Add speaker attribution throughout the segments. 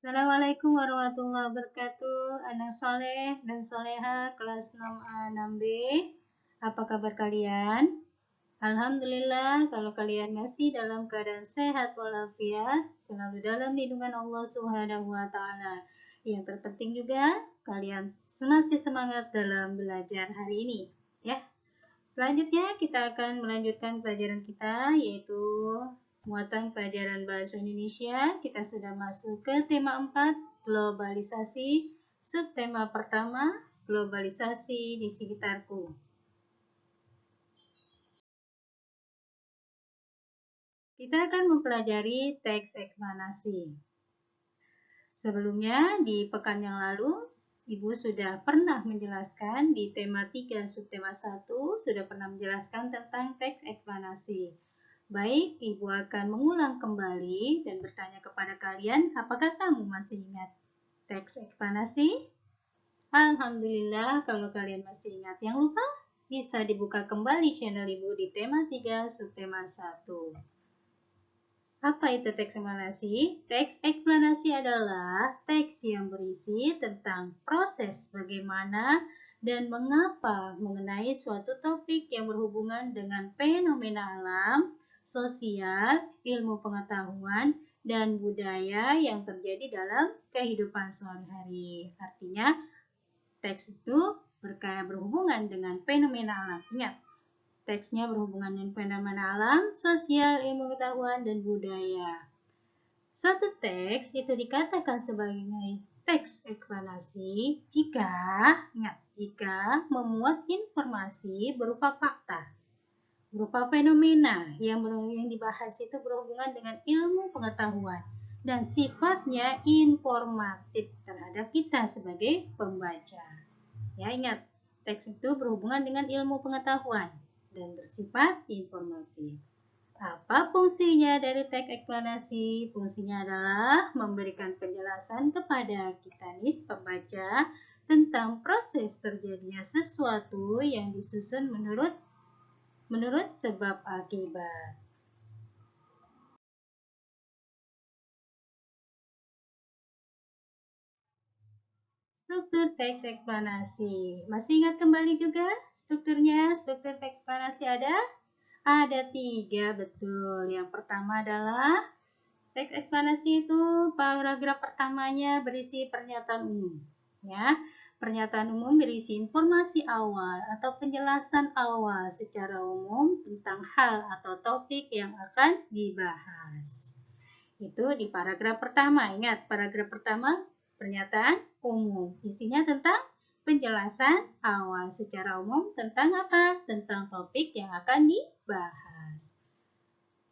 Speaker 1: Assalamualaikum warahmatullahi wabarakatuh. Anak soleh dan soleha kelas 6A 6B. Apa kabar kalian? Alhamdulillah kalau kalian masih dalam keadaan sehat walafiat, selalu dalam lindungan Allah Subhanahu wa taala. Yang terpenting juga kalian masih semangat dalam belajar hari ini, ya. Selanjutnya kita akan melanjutkan pelajaran kita yaitu muatan pelajaran bahasa Indonesia. Kita sudah masuk ke tema 4, globalisasi. Subtema pertama, globalisasi di sekitarku. Kita akan mempelajari teks eksplanasi. Sebelumnya, di pekan yang lalu, Ibu sudah pernah menjelaskan di tema 3 subtema 1, sudah pernah menjelaskan tentang teks eksplanasi. Baik, Ibu akan mengulang kembali dan bertanya kepada kalian, apakah kamu masih ingat teks eksplanasi? Alhamdulillah, kalau kalian masih ingat. Yang lupa, bisa dibuka kembali channel Ibu di tema 3 subtema 1. Apa itu teks eksplanasi? Teks eksplanasi adalah teks yang berisi tentang proses bagaimana dan mengapa mengenai suatu topik yang berhubungan dengan fenomena alam, sosial, ilmu pengetahuan, dan budaya yang terjadi dalam kehidupan sehari-hari. Artinya, teks itu berhubungan dengan fenomena alam. Ingat, teksnya berhubungan dengan fenomena alam, sosial, ilmu pengetahuan, dan budaya. Suatu teks itu dikatakan sebagai teks eksplanasi jika memuat informasi berupa fakta, berupa fenomena yang dibahas itu berhubungan dengan ilmu pengetahuan dan sifatnya informatif terhadap kita sebagai pembaca. Ya, ingat, teks itu berhubungan dengan ilmu pengetahuan dan bersifat informatif. Apa fungsinya dari teks eksplanasi? Fungsinya adalah memberikan penjelasan kepada kita nih pembaca tentang proses terjadinya sesuatu yang disusun menurut sebab akibat. Struktur teks eksplanasi. Masih ingat kembali juga strukturnya? Struktur teks eksplanasi ada 3, betul. Yang pertama adalah teks eksplanasi itu paragraf pertamanya berisi pernyataan umum. Ya, pernyataan umum berisi informasi awal atau penjelasan awal secara umum tentang hal atau topik yang akan dibahas. Itu di paragraf pertama. Ingat, paragraf pertama pernyataan umum. Isinya tentang penjelasan awal secara umum tentang apa? Tentang topik yang akan dibahas.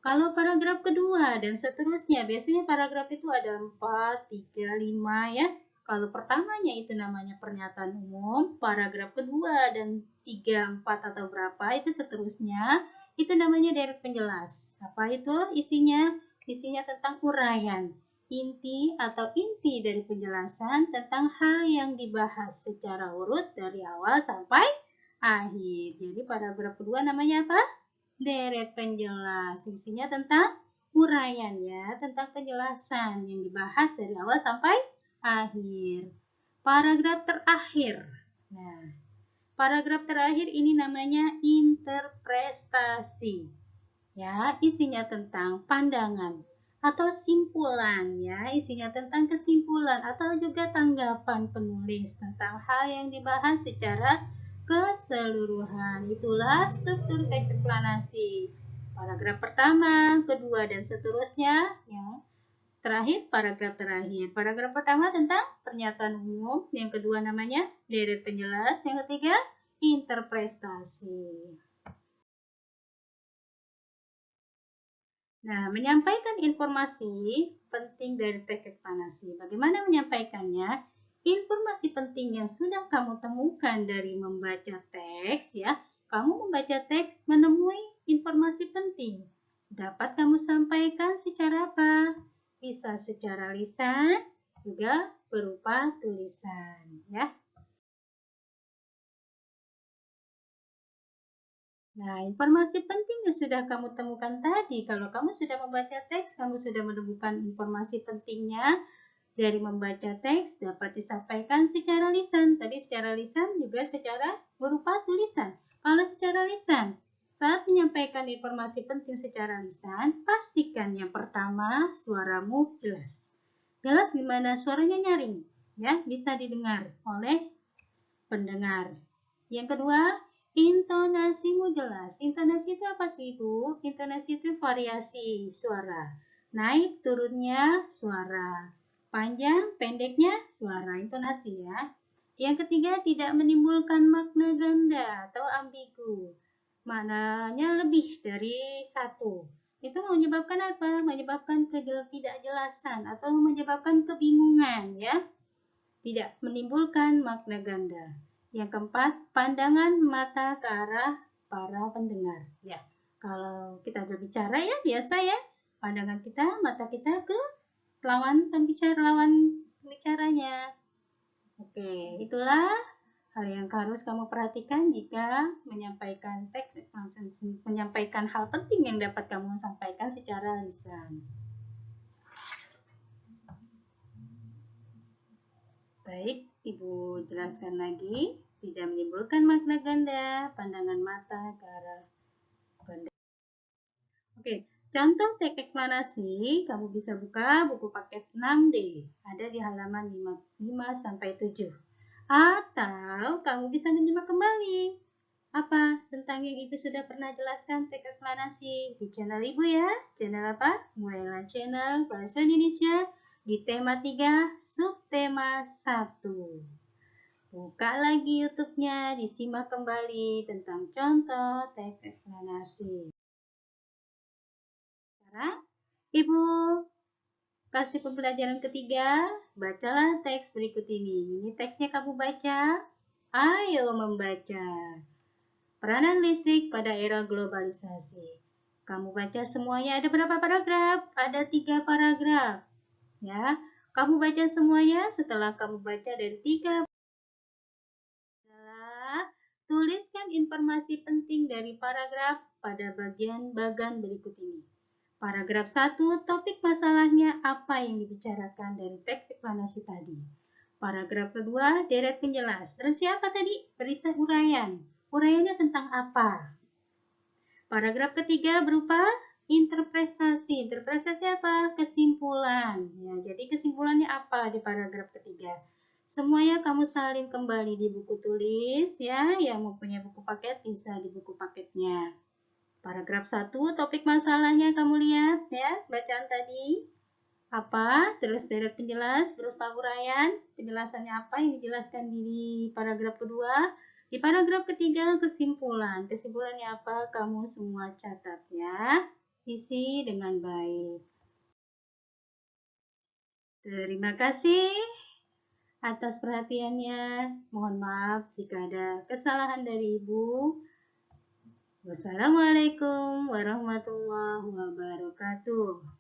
Speaker 1: Kalau paragraf kedua dan seterusnya, biasanya paragraf itu ada 4, 3, 5 ya. Kalau pertamanya itu namanya pernyataan umum, paragraf kedua dan 3, 4 atau berapa itu seterusnya, itu namanya deret penjelas. Apa itu isinya? Isinya tentang uraian, inti atau inti dari penjelasan tentang hal yang dibahas secara urut dari awal sampai akhir. Jadi paragraf kedua namanya apa? Deret penjelas. Isinya tentang uraian ya, tentang penjelasan yang dibahas dari awal sampai akhir. Paragraf terakhir. Nah, paragraf terakhir ini namanya interpretasi. Ya, isinya tentang pandangan atau simpulan ya, isinya tentang kesimpulan atau juga tanggapan penulis tentang hal yang dibahas secara keseluruhan. Itulah struktur teks eksplanasi. Paragraf pertama, kedua, dan seterusnya ya. Terakhir, paragraf terakhir. Paragraf pertama tentang pernyataan umum, yang kedua namanya deret penjelas, yang ketiga interpretasi. Nah, menyampaikan informasi penting dari teks eksplanasi. Bagaimana menyampaikannya? Informasi penting yang sudah kamu temukan dari membaca teks ya. Kamu membaca teks menemui informasi penting. Dapat kamu sampaikan secara apa? Bisa secara lisan, juga berupa tulisan ya. Nah, informasi penting yang sudah kamu temukan tadi, kalau kamu sudah membaca teks, kamu sudah menemukan informasi pentingnya, Dari membaca teks dapat disampaikan secara lisan. Tadi secara lisan juga secara berupa tulisan. Kalau secara lisan, saat menyampaikan informasi penting secara lisan, pastikan yang pertama suaramu jelas. Jelas gimana? Suaranya nyaring, ya, bisa didengar oleh pendengar. Yang kedua, intonasimu jelas. Intonasi itu apa sih, Ibu? Intonasi itu variasi suara. Naik turunnya suara. Panjang pendeknya suara, intonasi ya. Yang ketiga, tidak menimbulkan makna ganda atau ambigu. Maknanya lebih dari satu. Itu menyebabkan apa? Menyebabkan ketidakjelasan atau menyebabkan kebingungan ya. Tidak menimbulkan makna ganda. Yang keempat, pandangan mata ke arah para pendengar. Ya, kalau kita berbicara ya biasa ya, pandangan kita, mata kita ke lawan pembicaranya. Oke, itulah hal yang harus kamu perhatikan jika menyampaikan teks, menyampaikan hal penting yang dapat kamu sampaikan secara lisan. Baik, Ibu jelaskan lagi. Tidak menimbulkan makna ganda, pandangan mata ke arah benda. Oke, contoh teks eksplanasi, kamu bisa buka buku paket 6D. Ada di halaman 5-7. Atau kamu bisa menyimak kembali. Apa tentang yang Ibu sudah pernah jelaskan teks eksplanasi di channel Ibu ya? Channel apa? Muela Channel Bahasa Indonesia di tema 3, subtema 1. Buka lagi YouTube-nya, disimak kembali tentang contoh teks eksplanasi. Sekarang, Ibu kasih pembelajaran ketiga, bacalah teks berikut ini. Ini teksnya kamu baca. Ayo membaca. Peranan listrik pada era globalisasi. Kamu baca semuanya, ada berapa paragraf? Ada 3 paragraf. Ya, kamu baca semuanya. Setelah kamu baca dari 3 paragraf, tuliskan informasi penting dari paragraf pada bagian berikut ini. Paragraf 1, topik masalahnya apa yang dibicarakan dari teks eksplanasi tadi. Paragraf kedua, deret penjelas. Berisi apa tadi? Berisi uraian. Uraiannya tentang apa? Paragraf ketiga berupa interpretasi. Interpretasi apa? Kesimpulan. Ya, jadi kesimpulannya apa di paragraf ketiga? Semuanya kamu salin kembali di buku tulis ya. Yang mempunyai buku paket bisa di buku paketnya. Paragraf 1, topik masalahnya kamu lihat ya, bacaan tadi. Apa? Terus deret penjelas berupa uraian. Penjelasannya apa yang dijelaskan di paragraf kedua. Di paragraf ketiga kesimpulan. Kesimpulannya apa? Kamu semua catat ya. Isi dengan baik. Terima kasih atas perhatiannya. Mohon maaf jika ada kesalahan dari Ibu. Wassalamualaikum warahmatullahi wabarakatuh.